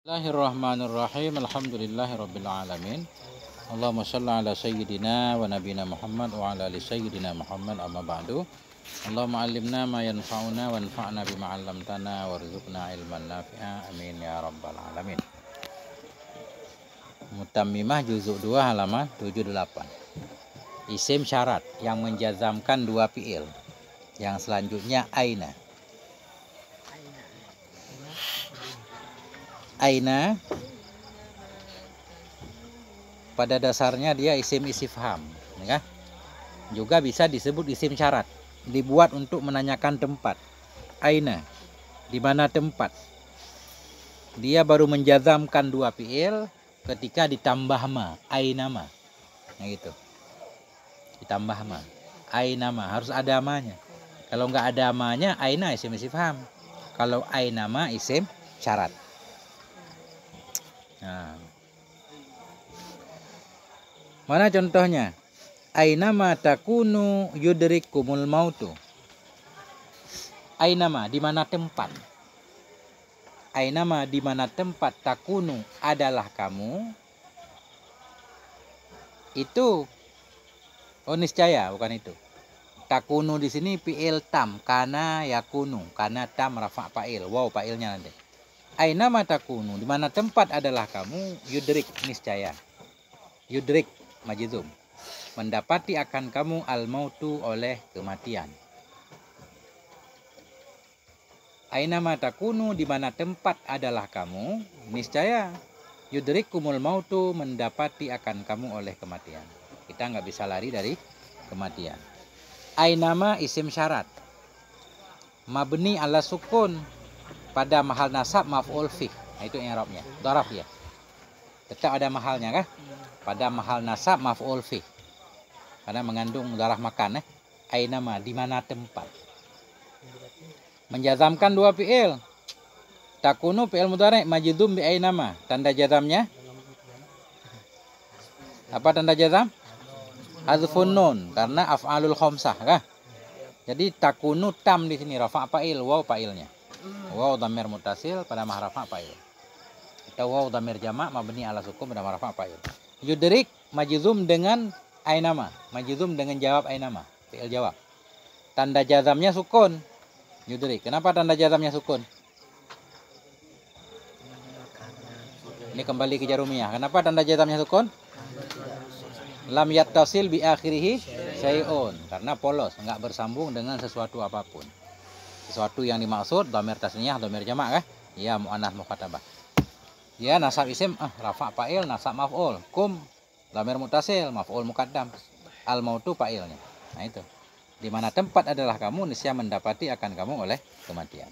Bismillahirrahmanirrahim. Alhamdulillahirabbil alamin. Allahumma shalli ala sayyidina wa nabiyina Muhammad wa ala ali sayyidina Muhammad, amma ba'du. Allahumma 'allimna ma yanfa'una wanfa'na bima 'allamtana warzuqna ilman nafi'a. Amin ya rabbal alamin. Mutammimah juzuk 2 halaman 78. Isim syarat yang menjazamkan dua fiil. Yang selanjutnya aina. Aina pada dasarnya dia isim istifham, ya. Juga bisa disebut isim syarat, dibuat untuk menanyakan tempat. Aina, di mana tempat? Dia baru menjazamkan dua fiil ketika ditambah ma, aina ma. Nah gitu. Ditambah ma, aina ma, harus ada amanya. Kalau nggak ada amanya, aina isim istifham. Kalau aina ma isim syarat. Nah. Mana contohnya? Ainama takunu yudrikumul mautu. Ainama, di mana tempat? Ainama, di mana tempat, takunu adalah kamu. Itu niscaya, bukan itu. Takunu di sini fi'il tam, kana yakunu, kana tam rafa' fa'il, wow fa'ilnya nanti. Aina matakunu, di mana tempat adalah kamu, yudrik niscaya. Yudrik majzum, mendapati akan kamu al-mautu oleh kematian. Aina matakunu, di mana tempat adalah kamu, niscaya yudrikumul mautu, mendapati akan kamu oleh kematian. Kita nggak bisa lari dari kematian. Ainama isim syarat, mabni ala sukun, pada mahal nasab maf'ul fih. Nah, itu i'rabnya. Dharaf ya. Tetap ada mahalnya kah? Pada mahal nasab maf'ul fih. Karena mengandung darah makan. Ainama, di mana tempat. Menjazamkan dua fi'il. Takunu fi'il mudhari' majzum bi ainama. Tanda jazamnya apa tanda jazam? Hadzfun nun, karena af'alul khamsah kah? Jadi takunu tam di sini rafa' fa'il, waw fa'ilnya. Waw dhamir muttasil pada mahrafa fa'il. Atau waw dhamir jamak mabni ala sukun pada mahrafa fa'il. Yudrik majzum dengan ainama, majzum dengan jawab ainama, fi'il jawab. Tanda jazamnya sukun. Yudrik. Kenapa tanda jazamnya sukun? Ini kembali ke Jarumiyah. Kenapa tanda jazamnya sukun? Lam yattasil bi akhirih syai'un, karena polos, enggak bersambung dengan sesuatu apapun. Sesuatu yang dimaksud dhamir tasniyah, dhamir jamak kah? Ya, muannats mukhatabah. Ya, nasab isim rafa' fa'il, nasab maf'ul. Kum dhamir muttasil, maf'ul muqaddam. Al mautu fa'ilnya. Nah itu. Di mana tempat adalah kamu, niscaya mendapati akan kamu oleh kematian.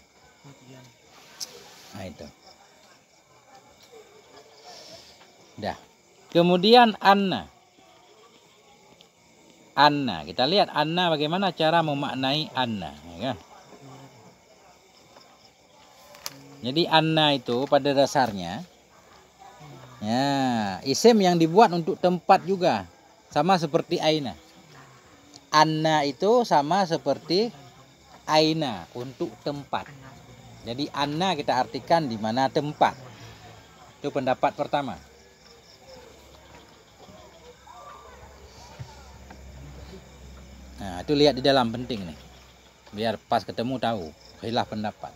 Nah itu. Dah. Kemudian anna. Anna, kita lihat anna bagaimana cara memaknai anna, ya. Jadi anna itu pada dasarnya ya isim yang dibuat untuk tempat juga, sama seperti aina. Anna itu sama seperti aina untuk tempat. Jadi anna kita artikan di mana tempat. Itu pendapat pertama. Nah, itu lihat di dalam penting nih. Biar pas ketemu tahu khilaf pendapat.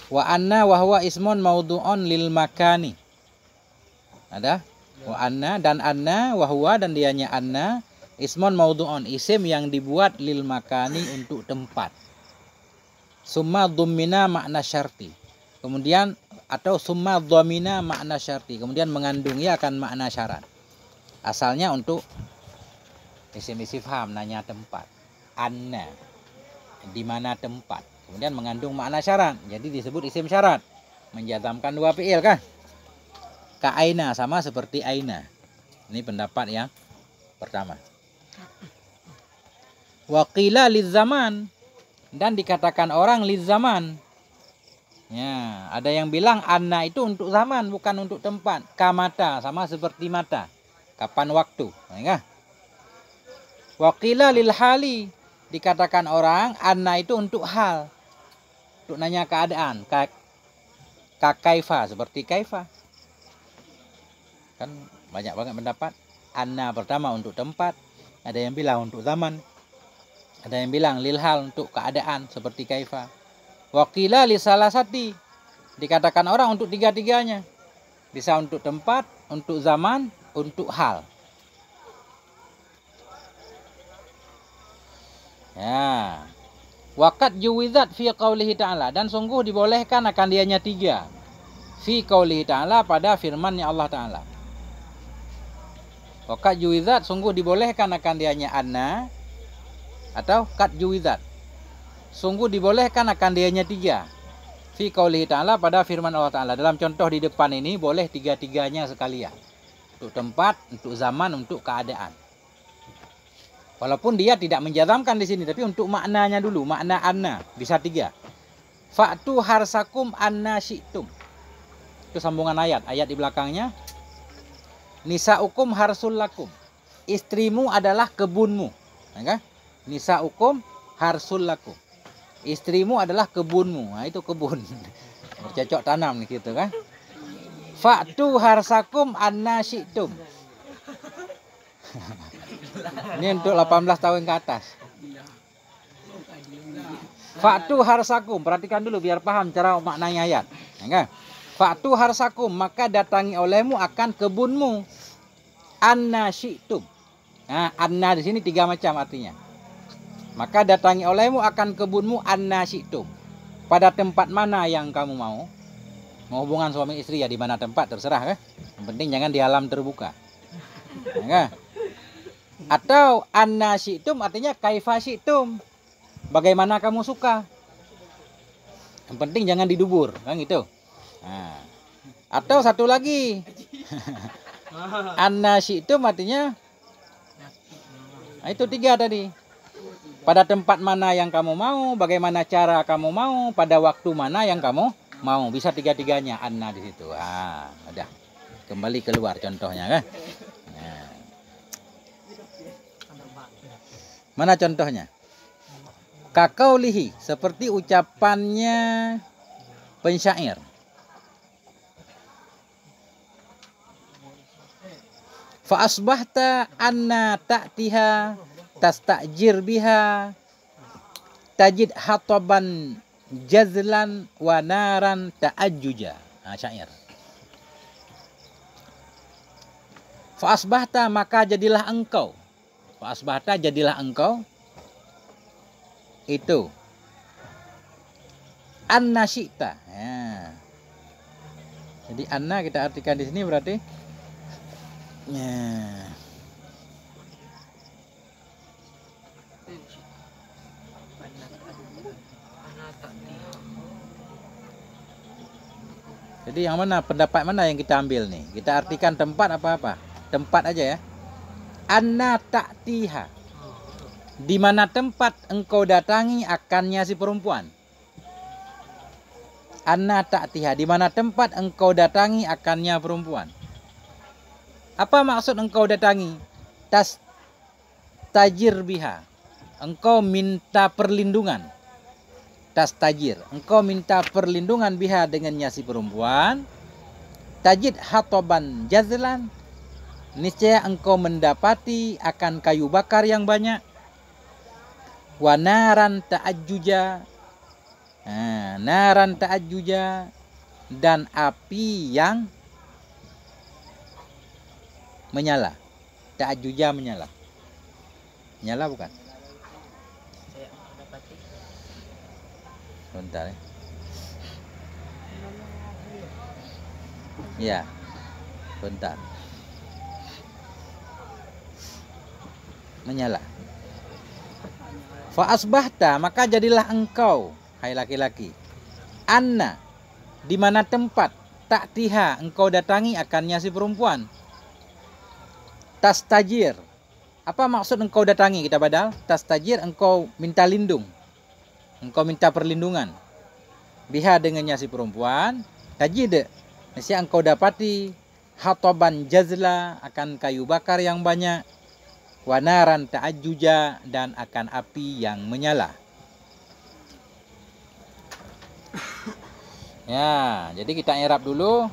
Wa anna wa huwa ismun maudhu'un lil makani. Ada? Wa anna dan anna wa huwa dan dianya anna ismun maudhu'un, isim yang dibuat lil makani untuk tempat. Summa dhammina makna syarti. Kemudian atau summa dhamina makna syarti. Kemudian mengandungi akan makna syarat. Asalnya untuk isim istifham, nanya tempat. Anna, di mana tempat. Kemudian mengandung makna syarat, jadi disebut isim syarat. Menjazamkan dua fi'il kah? Ka aina, sama seperti aina. Ini pendapat yang pertama. Wa qila liz zaman, dan dikatakan orang liz zaman. Ya, ada yang bilang anna itu untuk zaman, bukan untuk tempat. Ka mata, sama seperti mata. Kapan waktu? Ya. Wa qila lil hali, dikatakan orang anna itu untuk hal, untuk nanya keadaan. Kaifa, seperti kaifa. Kan banyak banget pendapat. Anna pertama untuk tempat, ada yang bilang untuk zaman, ada yang bilang lil hal untuk keadaan seperti kaifa. Waqila li salasati, dikatakan orang untuk tiga-tiganya. Bisa untuk tempat, untuk zaman, untuk hal. Ya. Waqad juwizat fi qaulihi ta'ala, dan sungguh dibolehkan akan dianya tiga. Fi qaulihi ta'ala, pada firman-Nya Allah Ta'ala. Waqad juwizat, sungguh dibolehkan akan dianya anna, atau qad juwizat, sungguh dibolehkan akan dianya tiga. Fi qaulihi ta'ala, pada firman Allah Ta'ala. Dalam contoh di depan ini boleh tiga-tiganya sekalian. Untuk tempat, untuk zaman, untuk keadaan. Walaupun dia tidak menjazamkan di sini, tapi untuk maknanya dulu, makna anna bisa tiga. Fa'tu harsakum anna syi'tum. Itu sambungan ayat di belakangnya. Nisa'ukum harsul lakum. Istrimu adalah kebunmu. Okay? Nisa'ukum harsul lakum. Istrimu adalah kebunmu. Nah, itu kebun. Bercocok tanam nih gitu kan. Fa'tu harsakum anna syi'tum. Ini untuk 18 tahun ke atas. Fa'tu harsakum, perhatikan dulu biar paham cara maknanya ayat. Okay? Fa'tu harsakum, maka datangi olehmu akan kebunmu. Anna syi'tum. Nah, anna di sini tiga macam artinya. Maka datangi olehmu akan kebunmu anna syi'tum. Pada tempat mana yang kamu mau. Mau hubungan suami istri ya di mana tempat terserah kan. Yang penting jangan di alam terbuka. Nah, atau anna syi'tum artinya kaifa syi'tum. Bagaimana kamu suka. Yang penting jangan didubur kan gitu. Nah, atau satu lagi. Anna syi'tum artinya nah, itu tiga tadi. Pada tempat mana yang kamu mau, bagaimana cara kamu mau, pada waktu mana yang kamu mau. Bisa tiga-tiganya anna di situ. Ah, udah. Kembali keluar contohnya kan. Nah. Mana contohnya? Kakaulihi, seperti ucapannya pensyair. Fa asbahta anna ta'tiha tastajir biha tajid hataban jazlan wa naran ta'ajjuja. Nah, syair. Fa asbahta, maka jadilah engkau. Fa asbahta, jadilah engkau. Itu anna syi'ta. Ya. Jadi anna kita artikan di sini berarti ya. Jadi yang mana, pendapat mana yang kita ambil nih? Kita artikan tempat apa-apa? Tempat aja ya. Anna ta'tiha. Di mana tempat engkau datangi akannya si perempuan. Anna ta'tiha. Di mana tempat engkau datangi akannya perempuan. Apa maksud engkau datangi? Tas tajir biha. Engkau minta perlindungan. Tas tajir. Engkau minta perlindungan biha dengannya si perempuan. Tajid hatoban jazlan. Niscaya engkau mendapati akan kayu bakar yang banyak. Wanaran ta'ajjuja. Nah, naran ta'ajjuja. Dan api yang menyala. Ta'ajjuja menyala. Menyala bukan? Bentar ya. Ya. Bentar. Menyala. Fa asbahta, maka jadilah engkau, hai laki-laki. Anna, di mana tempat ta'tiha engkau datangi akannya si perempuan. Tastajir. Apa maksud engkau datangi? Kita badal. Tastajir, engkau minta lindung. Engkau minta perlindungan. Biha dengannya si perempuan. Tajid. Mesti engkau dapati hatoban jazla, akan kayu bakar yang banyak. Wanaran ta'ajjuja, dan akan api yang menyala. Ya, jadi kita i'rab dulu.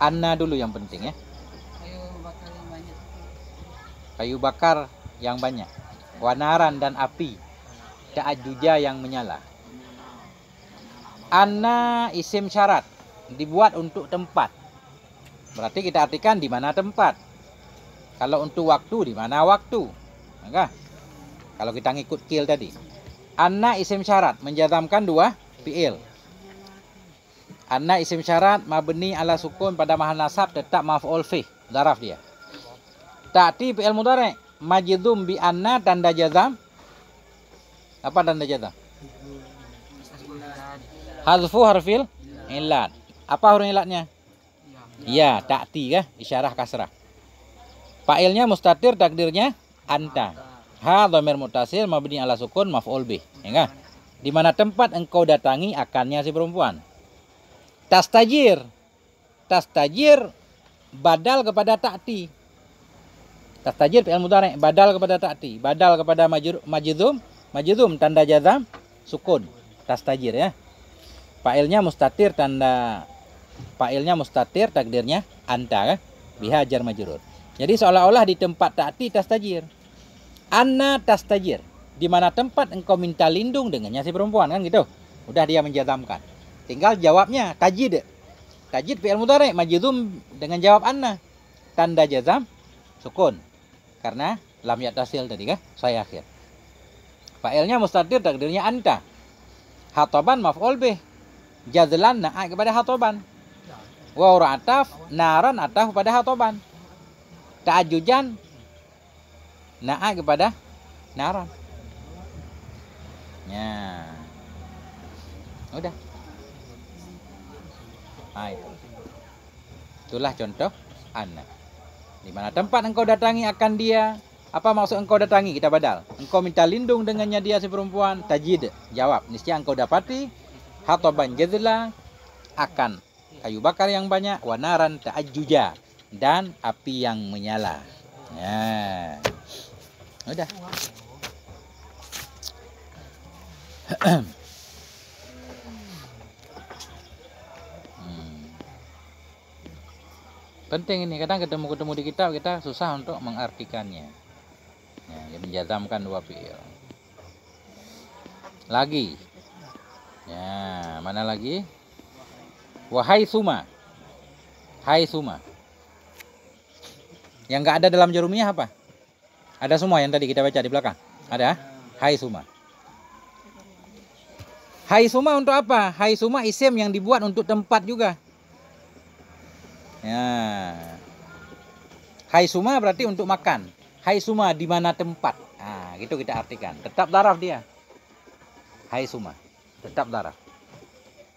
Anna dulu yang penting ya. Kayu bakar yang banyak. Wanaran dan api. Ta'ajuja yang menyala. Anna isim syarat. Dibuat untuk tempat. Berarti kita artikan di mana tempat. Kalau untuk waktu, di mana waktu. Maka, kalau kita ngikut kil tadi. Anna isim syarat. Menjazamkan dua fi'il. Anna isim syarat mabni ala sukun pada mahal nasab tetap maf'ul fih. Daraf dia. Ta'ti fi'il mudhari' majzum bi anna tanda jazam. Apa tanda jazam? Hazfu harfil ilat. Apa huruf ilatnya? Ya, ta'ti kah? Isyarah kasrah. Fa'ilnya mustatir, takdirnya anta. Ha dhamir muttasil mabni ala sukun maf'ul bih. Ya, di mana tempat engkau datangi akannya si perempuan. Tastajir. Tastajir badal kepada ta'ti. Tastajir fi'il mudhari' badal kepada ta'ti. Badal kepada majzum. Majzum tanda jazam sukun. Tastajir ya. Fa'ilnya mustatir takdirnya anta kan? Biha jar majrur. Jadi seolah-olah di tempat ta'ti tastajir. Anna tastajir. Di mana tempat engkau minta lindung dengannya si perempuan kan gitu. Udah dia menjazamkan. Tinggal jawabnya tajid. Tajid fi'il mudhari' majzum dengan jawab anna. Tanda jazam sukun. Karena lam yattasil tadi kan? Saya akhir. Fa'ilnya mustatir takdirnya anta. Hatoban maf'ul bih. Jazlan na'a kepada hatoban. Wa ataf naran ataf kepada hatoban. Ta'ajujan na'a kepada naran. Ya. Udah. Itulah contoh anna. Di mana tempat engkau datangi akan dia. Apa maksud engkau datangi? Kita badal. Engkau minta lindung dengannya dia si perempuan. Tajid. Jawab. Niscaya engkau dapati. Hatoban jazla. Akan kayu bakar yang banyak. Wanaran ta'ajuja. Dan api yang menyala. Ya. Udah. Penting ini. Kadang ketemu di kitab kita susah untuk mengartikannya. Ya, dia menjazamkan dua fi'il. Lagi. Ya, mana lagi? Wahai suma. Hai suma. Yang enggak ada dalam jarumiyah apa? Ada semua yang tadi kita baca di belakang. Ada? Hai suma. Hai suma untuk apa? Hai suma isim yang dibuat untuk tempat juga. Ya. Hai suma berarti untuk makan. Hai suma di mana tempat. Nah, gitu kita artikan. Tetap daraf dia. Hai suma. Tetap daraf.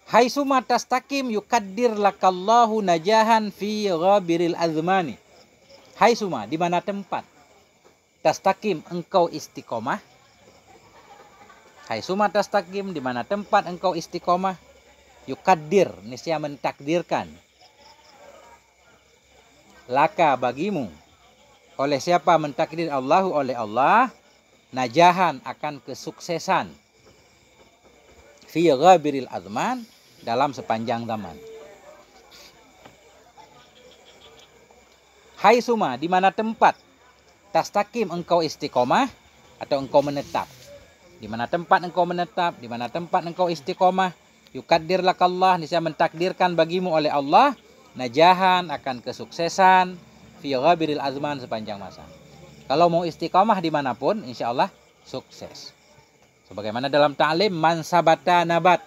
Hai suma tastakim yukaddir lakallahu najahan fi ghabiril azmani. Hai suma di mana tempat. Tastakim engkau istiqomah. Hai suma tastakim di mana tempat engkau istiqomah. Yukaddir niscaya mentakdirkan. Laka bagimu. Oleh siapa mentakdir Allahu oleh Allah. Najahan akan kesuksesan. Fi ghabiril azman. Dalam sepanjang zaman. Hai suma di mana tempat. Tastakim engkau istiqomah. Atau engkau menetap. Di mana tempat engkau menetap. Di mana tempat engkau istiqomah. Yukaddir lakallah. Niscaya mentakdirkan bagimu oleh Allah. Najahan akan kesuksesan. Fi ghabiril azman sepanjang masa. Kalau mau istiqamah dimanapun, insya Allah sukses. Sebagaimana dalam ta'lim, man sabata nabat.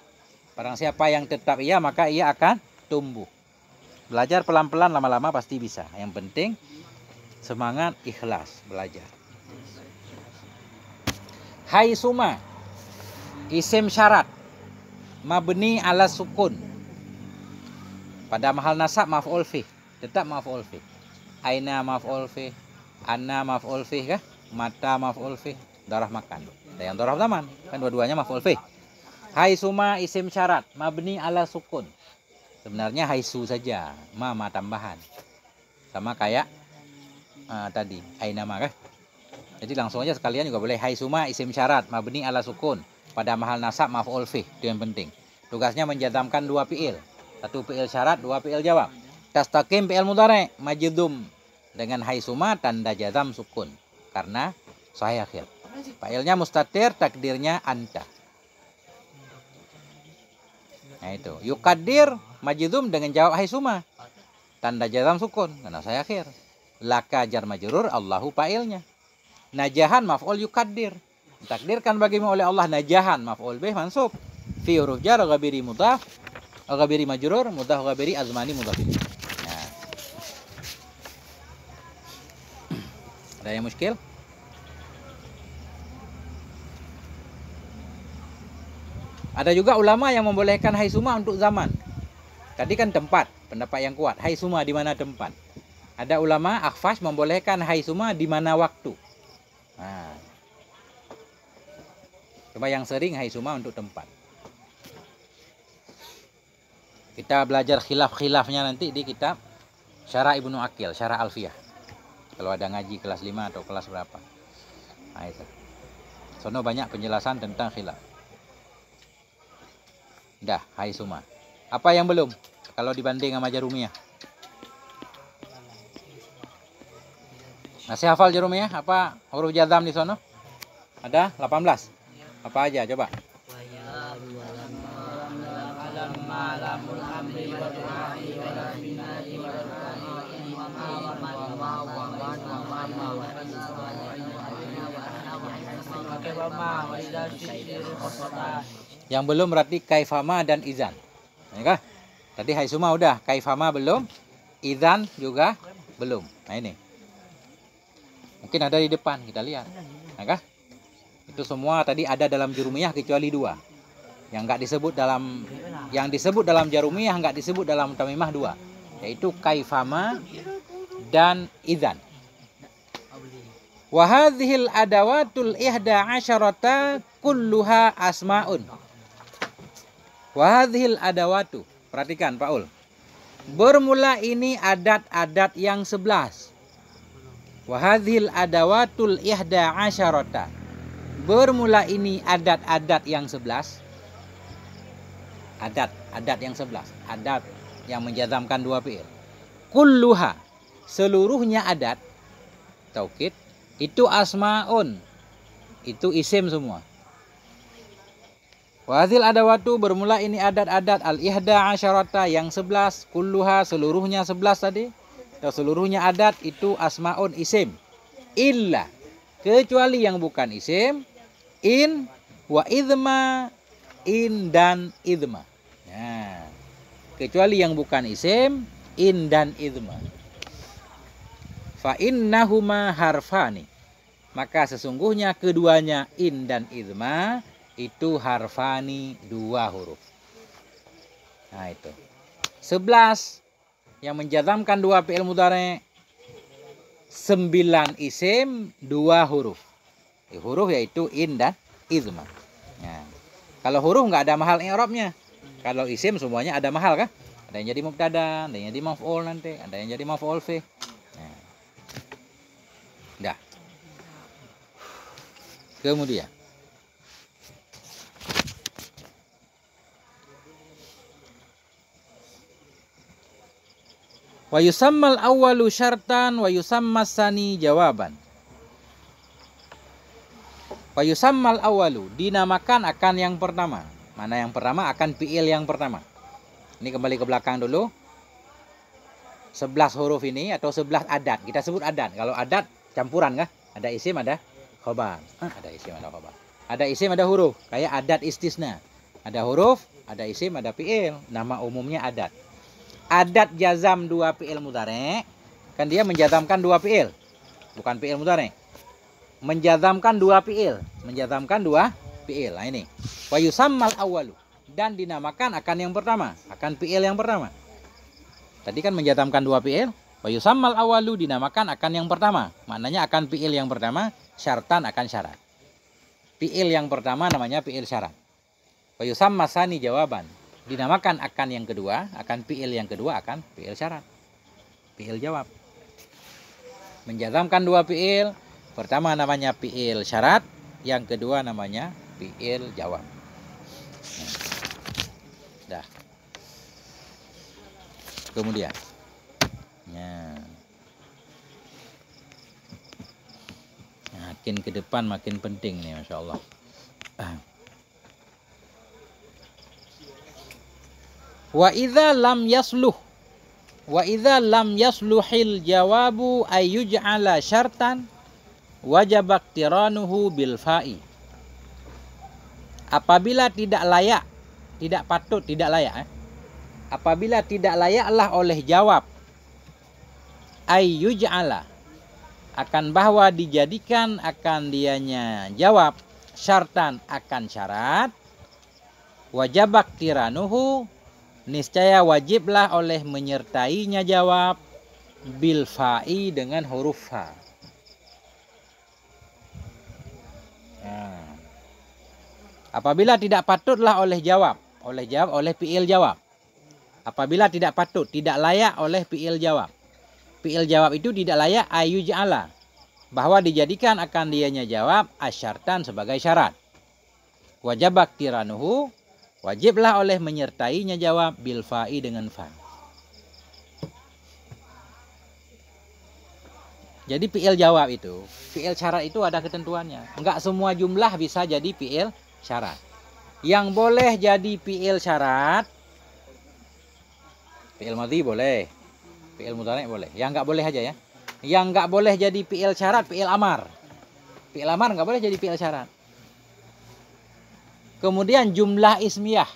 Barang siapa yang tetap ia, maka ia akan tumbuh. Belajar pelan-pelan, lama-lama pasti bisa. Yang penting, semangat, ikhlas, belajar. Hai suma. Isim syarat. Mabni ala sukun. Pada mahal nasab, maf'ul fih. Tetap maf'ul fih. Aina maf'ul fih, anna maf'ul fih kah? Mata maf'ul fih, darah makan. Dan yang darah zaman, kan dua-duanya maf'ul fih. Hai suma isim syarat, mabni ala sukun. Sebenarnya hai su saja, ma tambahan. Sama kayak tadi, aina ma kah? Jadi langsung aja sekalian juga boleh. Hai suma isim syarat, mabni ala sukun. Pada mahal nasab maf'ul fih, itu yang penting. Tugasnya menjazamkan dua fi'il. Satu fi'il syarat, dua fi'il jawab. Tastaqim fi'il mudhari majdhum dengan haitsuma tanda jazam sukun karena sahih akhir. Fa'ilnya mustatir, takdirnya anta. Nah itu. Yuqaddir majdhum dengan jawab haitsuma tanda jazam sukun karena sahih akhir. Laka jar majrur, Allahu fa'ilnya. Najahan maf'ul yuqaddir. Takdirkan bagimu oleh Allah najahan maf'ul bih mansub. Fi huruf jar ghabiri mudhaf, ghabiri majrur, mudhaf ghabiri azmani mudhaf. Nah. Ada yang muskil? Ada juga ulama yang membolehkan haitsuma untuk zaman. Tadi kan tempat, pendapat yang kuat. Haitsuma di mana tempat. Ada ulama akhfas membolehkan haitsuma di mana waktu. Nah. Cuma yang sering haitsuma untuk tempat. Kita belajar khilaf-khilafnya nanti di kitab Syarah Ibnu Aqil, Syarah Alfiyah. Kalau ada ngaji kelas 5 atau kelas berapa. Nah itu. Sono banyak penjelasan tentang khilaf. Dah, haitsuma. Apa yang belum? Kalau dibanding sama Jarumiyah. Masih hafal Jarumiyah? Apa huruf jazam di sono? Ada 18. Apa aja coba? Yang belum berarti kaifama dan izan. Ya, tadi haitsuma udah, kaifama belum, izan juga belum. Nah ini. Mungkin ada di depan, kita lihat. Ya, itu semua tadi ada dalam Jarumiyah kecuali 2. Yang disebut dalam Jarumiyah enggak disebut dalam Tamimah 2, yaitu kaifama dan izan. Wa hadhil adawatul 11 kulluha asmaun. Wa hadhil adawatu. Perhatikan Paul. Bermula ini adat-adat yang 11. Wa hadhil adawatul 11. Bermula ini adat-adat yang 11. Adat yang 11. Adat yang menjazamkan 2 fi'il. Kulluha. Seluruhnya adat. Taukid. Itu asmaun. Itu isim semua. Wazil adawatu bermula ini adat-adat al-11 yang 11. Kulluha seluruhnya 11 tadi. Atau seluruhnya adat itu asmaun isim. Illa. Kecuali yang bukan isim. In wa idma. In dan idma. Nah, kecuali yang bukan isim. In dan idma. Fa innahuma harfani. Maka sesungguhnya keduanya in dan idma itu harfani 2 huruf. Nah itu. 11 yang menjazamkan 2 fi'il mudhari. 9 isim 2 huruf. Huruf yaitu in dan idma. Nah, kalau huruf nggak ada mahal i'rabnya. Kalau isim semuanya ada mahal kan? Ada yang jadi mubtada, ada yang jadi maf'ul nanti, ada yang jadi maf'ul fi. Nah. Dah. Kemudian wa yusammal awwalu syartan wa yusammas sani jawaban. Wa yusammal awwalu dinamakan akan yang pertama. Mana yang pertama? Akan fi'il yang pertama. Ini kembali ke belakang dulu. 11 huruf ini atau 11 adat. Kita sebut adat. Kalau adat campuran kah? Ada isim, ada khobar. Ada isim, ada khobar. Ada isim, ada huruf. Kayak adat istisna. Ada huruf, ada isim, ada fi'il. Nama umumnya adat. Adat jazam 2 fi'il mudhari. Kan dia menjazamkan 2 fi'il. Bukan fi'il mudhari. Menjazamkan 2 fi'il. Menjazamkan 2 fi'il. Nah ini. Wa yusammal awwalu. Dan dinamakan akan yang pertama. Akan fi'il yang pertama. Tadi kan menjazamkan 2 fi'il. Wa yusammal awwalu dinamakan akan yang pertama. Maknanya akan fi'il yang pertama. Syartan akan syarat. Fi'il yang pertama namanya fi'il syarat. Wa yusammas sani jawaban. Dinamakan akan yang kedua. Akan fi'il yang kedua akan fi'il syarat. Fi'il jawab. Menjazamkan 2 fi'il. Pertama namanya fi'il syarat. Yang kedua namanya fi'il jawab. Dah. Kemudian makin ke depan makin penting nih, Masya Allah. Wa idza lam yasluhil jawabu ayyuj'ala syartan wajib iqtiranuhu bil fa'i. Apabila tidak layak, tidak patut, tidak layak. Apabila tidak layaklah oleh jawab, ayyuj'ala, akan bahwa dijadikan akan dianya jawab, syartan akan syarat, wajib iqtiranuhu, niscaya wajiblah oleh menyertainya jawab, bil fa'i, dengan huruf fa. Apabila tidak patutlah oleh jawab, oleh fi'il jawab. Apabila tidak patut, tidak layak oleh fi'il jawab. Fi'il jawab itu tidak layak ayyuj'ala, bahwa dijadikan akan dianya jawab asyartan sebagai syarat. Wajib iqtiranuhu, wajiblah oleh menyertainya jawab bil fa'i, dengan fa. Jadi fi'il jawab itu, fi'il syarat itu ada ketentuannya. Enggak semua jumlah bisa jadi fi'il syarat. Yang boleh jadi fi'il syarat, fi'il madhi boleh, fi'il mudhari' boleh. Yang enggak boleh aja ya. Yang enggak boleh jadi fi'il syarat, fi'il amar. Fi'il amar enggak boleh jadi fi'il syarat. Kemudian jumlah ismiyah,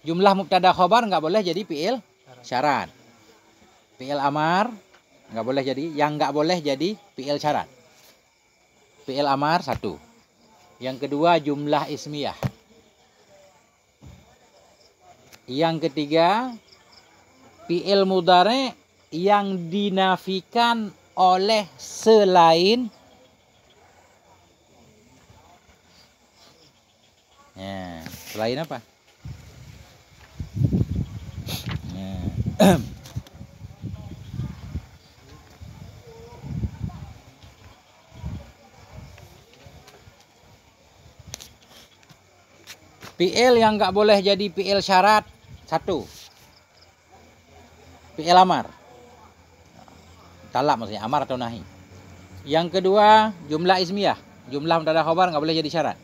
jumlah mubtada khobar enggak boleh jadi fi'il syarat. Fi'il amar enggak boleh jadi, yang enggak boleh jadi fi'il syarat. Fi'il amar satu. Yang kedua jumlah ismiyah. Yang ketiga fi'il mudhari' yang dinafikan oleh selain selain apa? Fi'il yang nggak boleh jadi fi'il syarat, satu, fi'il amar. Talak maksudnya, amar atau nahi. Yang kedua, jumlah ismiyah. Jumlah mubtada khobar nggak boleh jadi syarat.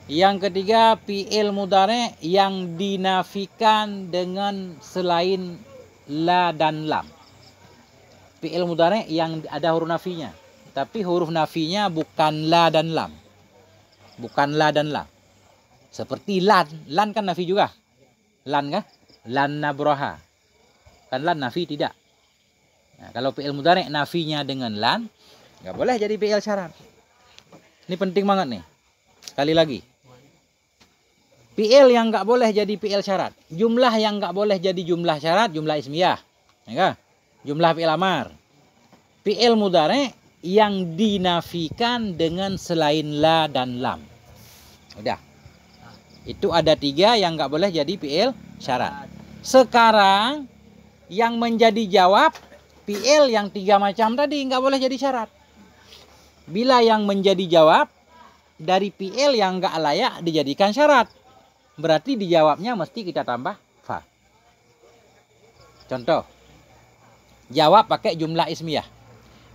Yang ketiga, fi'il mudhari' yang dinafikan dengan selain la dan lam. Fi'il mudhari' yang ada huruf nafinya, tapi huruf nafinya bukan la dan lam. Bukan la dan lam. Seperti lan. Lan kan nafi juga. Lan kan? Lan nabraha. Kan lan nafi tidak. Nah, kalau fi'il mudhari' nafinya dengan lan, nggak boleh jadi fi'il syarat. Ini penting banget nih. Sekali lagi. Fi'il yang nggak boleh jadi fi'il syarat. Jumlah yang nggak boleh jadi jumlah syarat, jumlah ismiyah. Ya kan? Jumlah fi'il amar. Fi'il mudhari' yang dinafikan dengan selain la dan lam. Udah. Itu ada 3 yang nggak boleh jadi fi'il syarat. Sekarang yang menjadi jawab, fi'il yang 3 macam tadi nggak boleh jadi syarat. Bila yang menjadi jawab dari fi'il yang nggak layak dijadikan syarat, berarti dijawabnya mesti kita tambah fa. Contoh, jawab pakai jumlah ismiyah.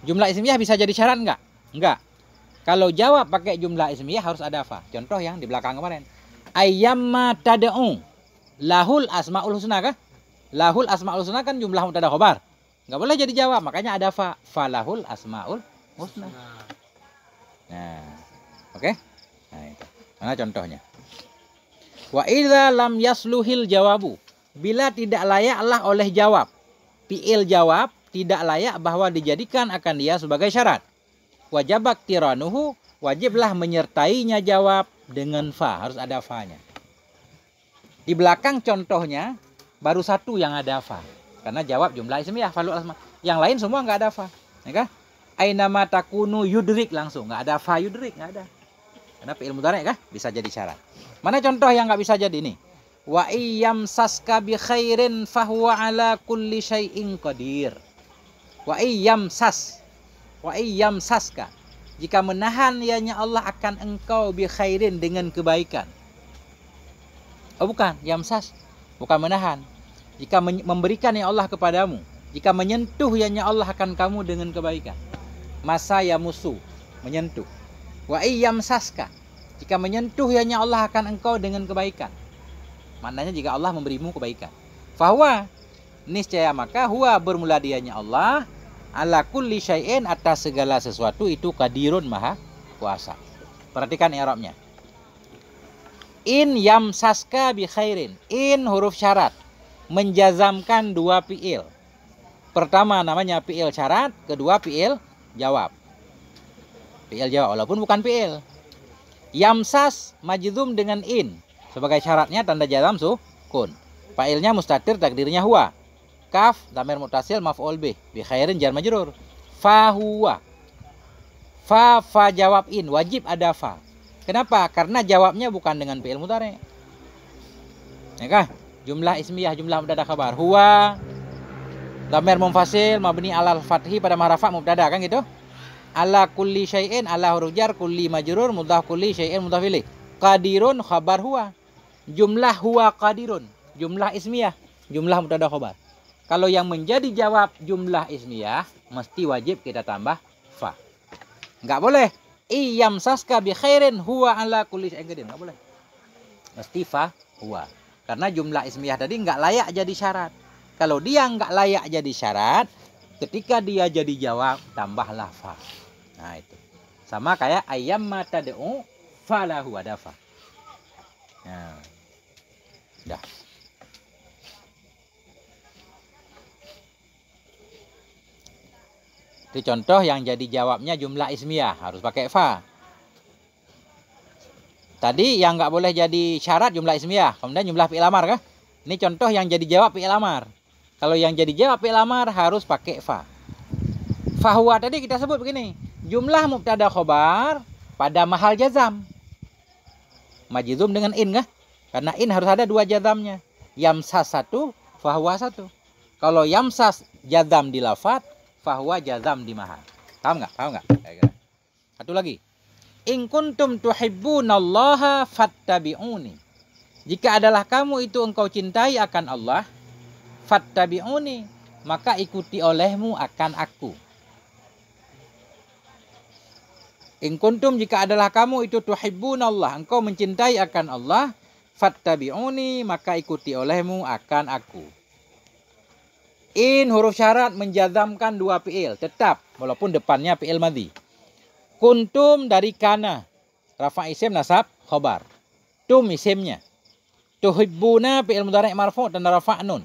Jumlah ismiyah bisa jadi syarat nggak? Nggak. Kalau jawab pakai jumlah ismiyah harus ada fa. Contoh yang di belakang kemarin. Ayyamma tad'u lahul asmaul husna kah? Lahul asmaul husna kan jumlah mubtada khobar. Nggak boleh jadi jawab, makanya ada fa. Falahul asmaul husna. Nah, oke? Nah, itu. Mana contohnya? Wa idza lam yasluhil jawabu, bila tidak layaklah oleh jawab. Fi'il jawab tidak layak bahwa dijadikan akan dia sebagai syarat. Wajib iqtiranuhu, wajiblah menyertainya jawab dengan fa, harus ada fa-nya. Di belakang contohnya baru 1 yang ada fa, karena jawab jumlah ismiyah falul asma. Yang lain semua nggak ada fa, ya kan? Ainama takunu yudrik, langsung nggak ada fa yudrik, nggak ada. Karena fi'il mudhari' kah bisa jadi syarat. Mana contoh yang nggak bisa jadi nih? Wa iyyam saska bi khairin fahuwa ala kulli syai'in qadir. Wa iyyam saska, jika menahan ianya Allah akan engkau bi khairin, dengan kebaikan. Oh bukan, yamsas bukan menahan. Jika memberikan ya Allah kepadamu, jika menyentuh ianya Allah akan kamu dengan kebaikan. Masa ya musuh, menyentuh. Wa iyyam saska, jika menyentuh hanya Allah akan engkau dengan kebaikan. Maknanya jika Allah memberimu kebaikan. Fahuwa, niscaya maka huwa bermula dianya Allah, ala kulli syai'in atas segala sesuatu itu qadirun maha kuasa. Perhatikan i'rabnya. In yamsaska bi khairin. In huruf syarat menjazamkan dua fi'il. Pertama namanya fi'il syarat, kedua fi'il jawab. Fi'il jawab walaupun bukan fi'il. Yamsas majzum dengan in. Sebagai syaratnya tanda jazam sukun. Fa'ilnya mustatir, takdirnya huwa. Kaf dhamir muttasil maf'ul bih. Bi khairin jar majrur. Fa huwa. Fa jawab in, wajib ada fa. Kenapa? Karena jawabnya bukan dengan fi'il mudhari'. Ya kah? Jumlah ismiyah, jumlah mubtada khabar. Huwa dhamir munfasil mabni alal fathi pada mahrafa mubtada, kan gitu? Ala kulli syai'in, ala huruf jar, kulli majrur, mudhaf kulli syai'in mudhaf ilaih. Qadirun khabar huwa. Jumlah huwa qadirun, jumlah ismiyah, jumlah mubtada khabar. Kalau yang menjadi jawab jumlah ismiyah mesti wajib kita tambah fa. Enggak boleh iyam saska bi khairin huwa ala kulli syai'in qadir, enggak boleh. Mesti fa huwa. Karena jumlah ismiyah tadi enggak layak jadi syarat. Kalau dia enggak layak jadi syarat, ketika dia jadi jawab tambahlah fa. Nah itu. Sama kayak ayam mata tad'u falahu ada fa. Nah. Dah. Itu contoh yang jadi jawabnya jumlah ismiyah harus pakai fa. Tadi yang nggak boleh jadi syarat jumlah ismiyah, kemudian jumlah fi'il amar kah? Ini contoh yang jadi jawab fi'il amar. Kalau yang jadi jawab fi'il amar harus pakai fa. Fahuwa tadi kita sebut begini, jumlah mubtada khobar pada mahal jazam. Majzum dengan in kah? Karena in harus ada dua jazamnya. Yamsas satu, fahuwa satu. Kalau yamsas jazam di lafat, fahuwa jazam di mahal. Paham nggak? Paham nggak? Satu lagi. In kuntum tuhibbunallaha fattabi'uni. Jika adalah kamu itu engkau cintai akan Allah, fattabi'uni, maka ikuti olehmu akan aku. In kuntum, jika adalah kamu itu tuhibbunallah, engkau mencintai akan Allah, fattabi'uni, maka ikuti olehmu akan aku. In huruf syarat menjazamkan dua fi'il tetap walaupun depannya fi'il madhi. Kuntum dari kana, rafa isim nasab khobar. Tum isimnya. Tuhibbuna fi'il mudhari' marfu' dan rafa' nun.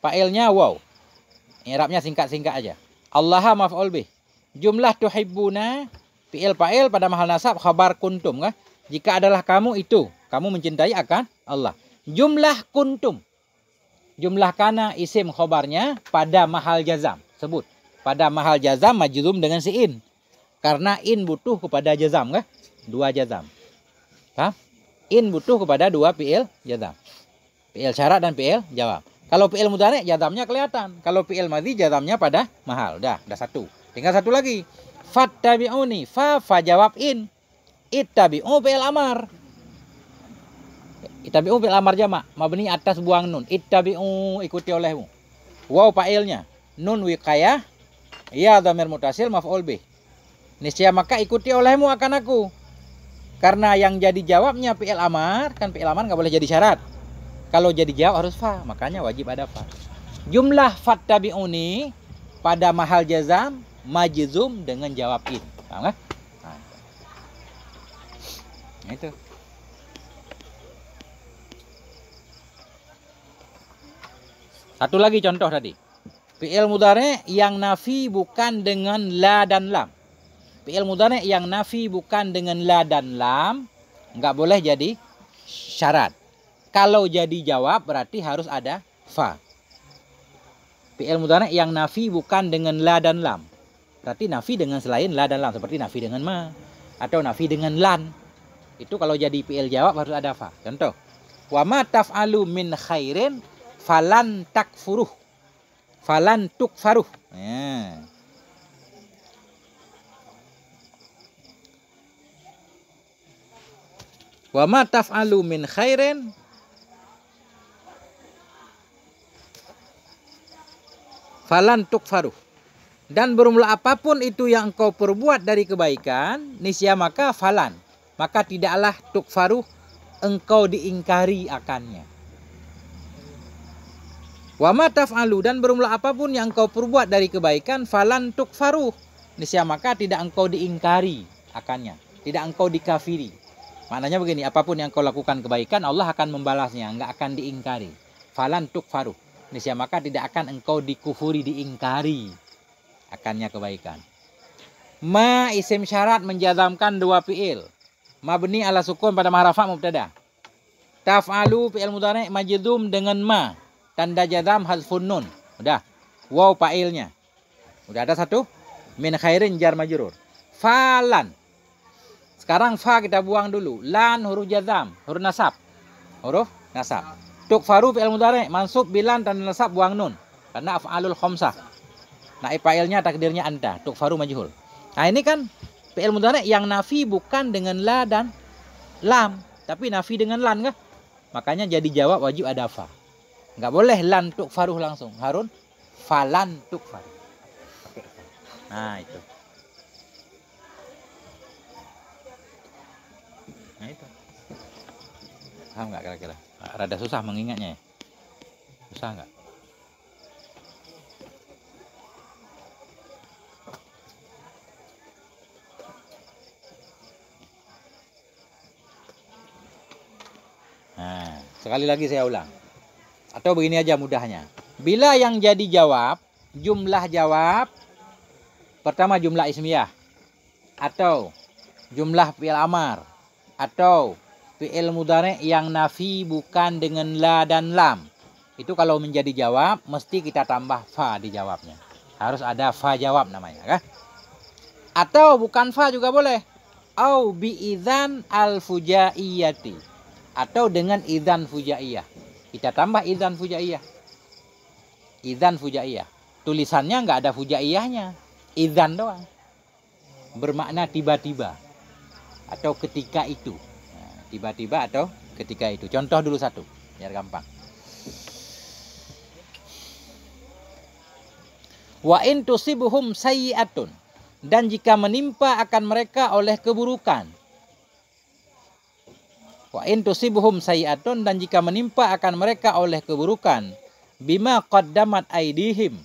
Fa'ilnya waw. I'rabnya singkat-singkat aja. Allaha maf'ul bih. Jumlah tuhibbuna fi'il fa'il pada mahal nasab khabar kuntum kah? Jika adalah kamu itu, kamu mencintai akan Allah. Jumlah kuntum. Jumlah kana isim khobarnya pada mahal jazam. Sebut. Pada mahal jazam majzum dengan si in. Karena in butuh kepada jazam kah? Dua jazam. Hah? In butuh kepada dua fi'il jazam. Fi'il syarat dan fi'il jawab. Kalau fi'il mudhari' jazamnya kelihatan. Kalau fi'il madhi jazamnya pada mahal. Udah satu. Tinggal satu lagi. Fattabi'uni. Fa jawab in. Ittabi'u fi'il amar. Ittabi'u fi'il amar jamak. Mabni atas buang nun. Ittabi'u ikuti olehmu. Waw fa'ilnya. Nun wiqayah. Ya dhamir muttasil maf'ul bih. Niscaya maka ikuti olehmu akan aku. Karena yang jadi jawabnya fi'il amar. Kan fi'il amar nggak boleh jadi syarat. Kalau jadi jawab harus fa. Makanya wajib ada fa. Jumlah fattabi'uni pada mahal jazam majzum dengan jawab in. Paham nggak? Nah, itu. Satu lagi contoh tadi. Fi'il mudhari' yang nafi bukan dengan la dan lam. Fi'il mudhari' yang nafi bukan dengan la dan lam nggak boleh jadi syarat. Kalau jadi jawab berarti harus ada fa. Fi'il mudhari' yang nafi bukan dengan la dan lam. Berarti nafi dengan selain la dan lam. Seperti nafi dengan ma. Atau nafi dengan lan. Itu kalau jadi fi'il jawab harus ada fa. Contoh. Wa ma taf'alu min khairin falan takfuruh. Falan tukfaruh. Ya. Wa ma taf'alu min khairin falan tukfaruh. Dan bermula apapun itu yang engkau perbuat dari kebaikan, niscaya maka falan, maka tidaklah tukfaru, engkau diingkari akannya. Wa ma taf'alu, dan bermula apapun yang engkau perbuat dari kebaikan, falan tukfaru, niscaya maka tidak engkau diingkari akannya, tidak engkau dikafiri. Maknanya begini, apapun yang engkau lakukan kebaikan, Allah akan membalasnya, enggak akan diingkari. Falan tukfaru, niscaya maka tidak akan engkau dikufuri, diingkari akannya kebaikan. Ma isim syarat menjazamkan dua fiil. Mabni ala sukun pada mahrafa mubtada. Taf'alu fiil mudhari' majzum dengan ma, tanda jazam hazfun nun. Udah. Waw fa'ilnya. Udah ada satu. Min khairin jar majrur. Falan. Sekarang fa kita buang dulu. Lan huruf jazam, huruf nasab. Huruf nasab. Tukfaru fiil mudhari' mansub bilan tanda nasab buang nun. Karena af'alul khamsah. Naib fa'ilnya takdirnya anta, tukfaru majhul. Nah ini kan fi'il mudhari' yang nafi bukan dengan la dan lam, tapi nafi dengan lan kan? Makanya jadi jawab wajib ada fa. Enggak boleh lan tukfaru langsung, harun falan tukfaru. Nah itu. Nah itu. Paham enggak kira-kira? Rada susah mengingatnya ya. Susah enggak? Nah, sekali lagi saya ulang. Atau begini aja mudahnya. Bila yang jadi jawab, jumlah jawab, pertama jumlah ismiyah, atau jumlah fi'il amar, atau fi'il mudhari' yang nafi bukan dengan la dan lam. Itu kalau menjadi jawab, mesti kita tambah fa di jawabnya. Harus ada fa jawab namanya. Kan? Atau bukan fa juga boleh. Au bi'idzan al-fujaiyati. Atau dengan idzan fujaiyah. Kita tambah idzan fujaiyah. Idzan fujaiyah. Tulisannya nggak ada fujaiyahnya. Idzan doang. Bermakna tiba-tiba. Atau ketika itu. Tiba-tiba atau ketika itu. Contoh dulu satu. Biar gampang. Wa in tusibuhum sayyi'atun. Dan jika menimpa akan mereka oleh keburukan. Wa in tusibuhum sayyi'atun, dan jika menimpa akan mereka oleh keburukan, bima qaddamat aidihim,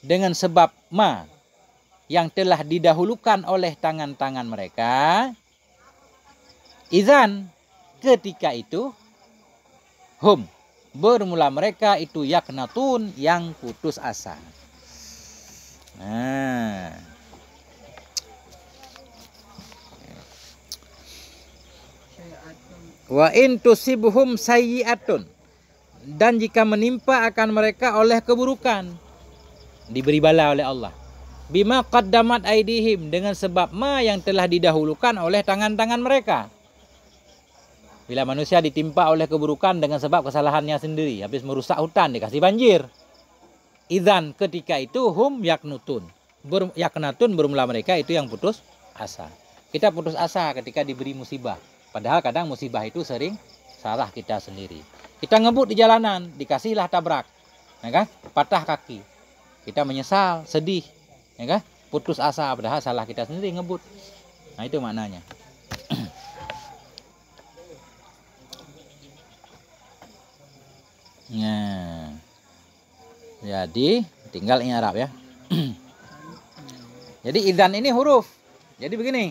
dengan sebab ma yang telah didahulukan oleh tangan-tangan mereka, idzan, ketika itu, hum, bermula mereka itu yaknatun, yang putus asa. Nah, wa in tusibuhum sayyi'atun, dan jika menimpa akan mereka oleh keburukan, diberi bala oleh Allah, bima qaddamat aidihim, dengan sebab ma yang telah didahulukan oleh tangan-tangan mereka. Bila manusia ditimpa oleh keburukan dengan sebab kesalahannya sendiri, habis merusak hutan dikasih banjir, idzan, ketika itu hum yaknutun, yaknatun, bermula mereka itu yang putus asa. Kita putus asa ketika diberi musibah. Padahal kadang musibah itu sering salah kita sendiri. Kita ngebut di jalanan, dikasihlah tabrak, ya kan? Patah kaki. Kita menyesal, sedih, ya kan? Putus asa, padahal salah kita sendiri ngebut. Nah itu maknanya. Nah, jadi tinggal i'rab ya. Jadi idzan ini huruf. Jadi begini.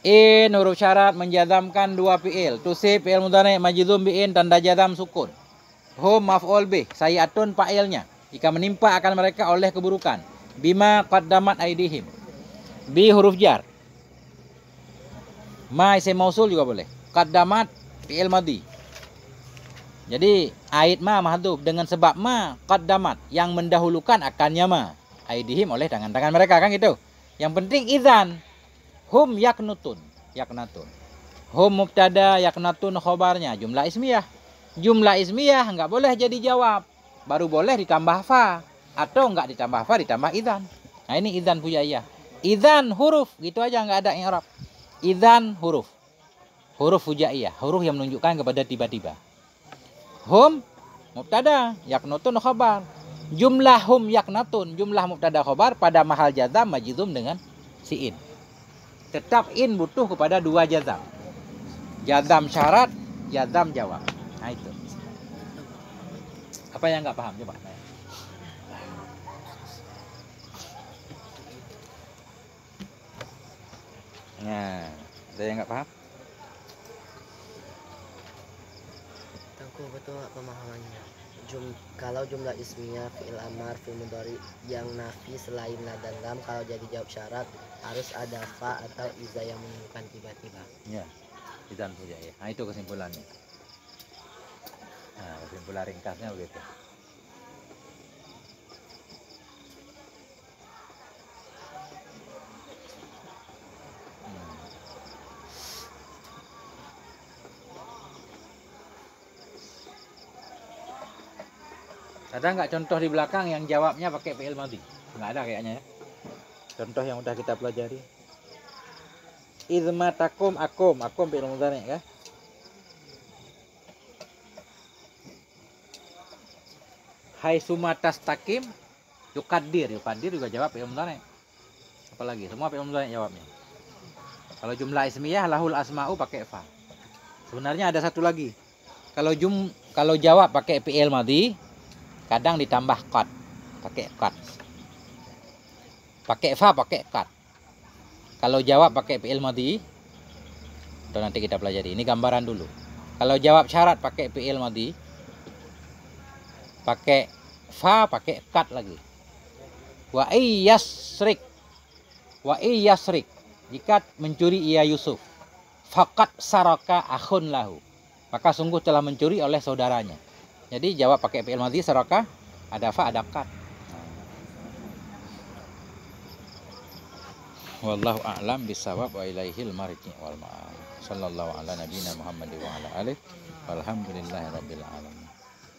In huruf syarat menjazamkan dua fi'il. Tusib fi'il mudhari' majzum bi'in, tanda jazam sukun. Hum maf'ul bih, sayyi'atun fa'ilnya. Jika menimpa akan mereka oleh keburukan. Bima qaddamat aidihim. Bi huruf jar. Ma isim mausul juga boleh. Qaddamat fi'il madhi. Jadi aid ma mahdhuf, dengan sebab ma qaddamat, yang mendahulukan akannya ma aidihim, oleh tangan-tangan mereka, kan gitu. Yang penting idzan. Hum yaknutun, yaknatun. Hum mubtada, yaknatun khobarnya, jumlah ismiyah. Jumlah ismiyah enggak boleh jadi jawab. Baru boleh ditambah fa, atau enggak ditambah fa, ditambah idzan. Nah ini idzan fujaiyah. Idzan huruf, gitu aja, enggak ada i'rab. Idzan huruf. Huruf fujaiyah, huruf yang menunjukkan kepada tiba-tiba. Hum mubtada, yaknutun khobar. Jumlahum yaknatun, jumlah mubtada khobar pada mahal jazam majzum dengan si in. Tetap in butuh kepada dua jazam. Jazam syarat, jazam jawab. Nah itu. Apa yang nggak paham coba? Nah, ada yang nggak paham? Tangku betul nggak pemahamannya? Kalau jumlah ismiyah, fi'il amar, fi'il mudhari yang nafi selain la dan lam, kalau jadi jawab syarat harus ada fa atau iza yang menunjukkan tiba-tiba. Ya, tidak saja ya. Nah itu kesimpulannya. Nah, kesimpulan ringkasnya begitu. Ada nggak contoh di belakang yang jawabnya pakai fi'il madhi? Nggak ada kayaknya ya. Contoh yang udah kita pelajari. Izmatakum akum fi'il mudhari ya. Hai sumatas takim yukadir juga jawab fi'il mudhari. Apalagi semua fi'il mudhari jawabnya. Kalau jumlah ismiyah lahul asma'u pakai fa. Sebenarnya ada satu lagi. Kalau jawab pakai fi'il madhi kadang ditambah qad, pakai qad. Pakai fa, pakai qad. Kalau jawab pakai fi'il madhi, itu nanti kita pelajari. Ini gambaran dulu. Kalau jawab syarat pakai fi'il madhi, pakai fa, pakai qad lagi. Wa iyyasrik. Jika mencuri ia Yusuf, faqad saraka akhun lahu. Maka sungguh telah mencuri oleh saudaranya. Jadi jawab pakai fi'il madhi saraka, ada fa, ada qad. Wallahu a'lam bisawab wa ilaihil marji wal ma'ab. Sallallahu ala nabiyina Muhammad wa ala alihi walhamdulillahi rabbil alamin.